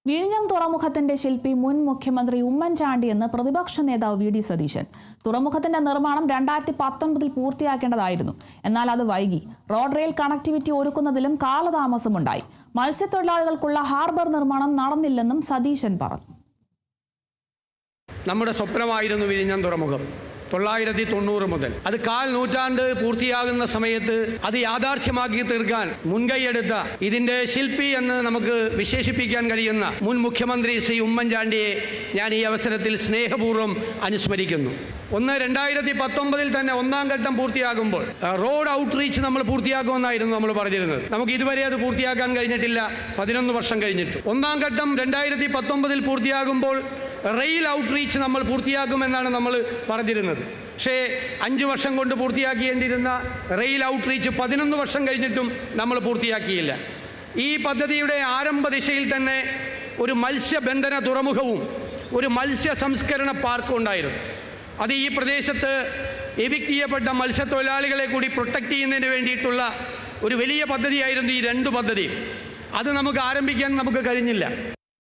വിഴിഞ്ഞം തുറമുഖത്തിന്റെ ശില്പി മുൻ മുഖ്യമന്ത്രി ഉമ്മൻചാണ്ടിയെന്ന് പ്രതിപക്ഷ നേതാവ് വി ഡി സതീശൻ. തുറമുഖത്തിന്റെ നിർമ്മാണം 2019 പൂർത്തിയാക്കേണ്ടതായിരുന്നു. എന്നാൽ അത് വൈകി. റോഡ് റെയിൽ കണക്ടിവിറ്റി ഒരുക്കുന്നതിലും കാലതാമസമുണ്ടായി. മത്സ്യത്തൊഴിലാളികൾക്കുള്ള ഹാർബർ നിർമ്മാണം നടന്നില്ലെന്നും സതീശൻ പറഞ്ഞു. നമ്മുടെ സ്വപ്നമായിരുന്നു വിഴിഞ്ഞം തുറമുഖം. 990 മുതൽ അത് 1/4 നൂറ്റാണ്ട് പൂർത്തിയാകുന്ന സമയത്ത് അത് യാഥാർത്ഥ്യമാക്കി തീർക്കാൻ മുൻകൈയെടുത്ത ഇതിന്റെ ശില്പി എന്ന് നമുക്ക് വിശേഷിപ്പിക്കാൻ കഴിയുന്ന മുൻ മുഖ്യമന്ത്രി ശ്രീ ഉമ്മൻചാണ്ടിയെ ഞാൻ ഈ അവസരത്തിൽ സ്നേഹപൂർവ്വം അനുസ്മരിക്കുന്നു. 2019 തന്നെ 1-ാം ഘട്ടം പൂർത്തിയാകുമ്പോൾ റോഡ് ഔട്ട്റീച്ച് നമ്മൾ പൂർത്തിയാക്കുമെന്നായിരുന്നു നമ്മൾ പറഞ്ഞിരുന്നത്. നമുക്ക് ഇതുവരെ അത് പൂർത്തിയാക്കാൻ കഴിഞ്ഞിട്ടില്ല. 11 വർഷം കഴിഞ്ഞിട്ട് 1-ാം ഘട്ടം 2019 പൂർത്തിയാകുമ്പോൾ റെയിൽ ഔട്ട്റീച്ച് നമ്മൾ പൂർത്തിയാക്കുമെന്നാണ് നമ്മൾ പറഞ്ഞിരുന്നത്. പക്ഷേ 5 വർഷം കൊണ്ട് പൂർത്തിയാക്കേണ്ടിയിരുന്ന റെയിൽ ഔട്ട്റീച്ച് 11 വർഷം കഴിഞ്ഞിട്ടും നമ്മൾ പൂർത്തിയാക്കിയില്ല. ഈ പദ്ധതിയുടെ ആരംഭ ദിശയിൽ തന്നെ ഒരു മത്സ്യബന്ധന തുറമുഖവും ഒരു മത്സ്യ സംസ്കരണ പാർക്കും ഉണ്ടായിരുന്നു. അത് ഈ പ്രദേശത്ത് എവിക്റ്റ് ചെയ്യപ്പെട്ട മത്സ്യത്തൊഴിലാളികളെ കൂടി പ്രൊട്ടക്റ്റ് ചെയ്യുന്നതിന് വേണ്ടിയിട്ടുള്ള ഒരു വലിയ പദ്ധതിയായിരുന്നു ഈ 2 പദ്ധതി. അത് നമുക്ക് ആരംഭിക്കാൻ നമുക്ക് കഴിഞ്ഞില്ല.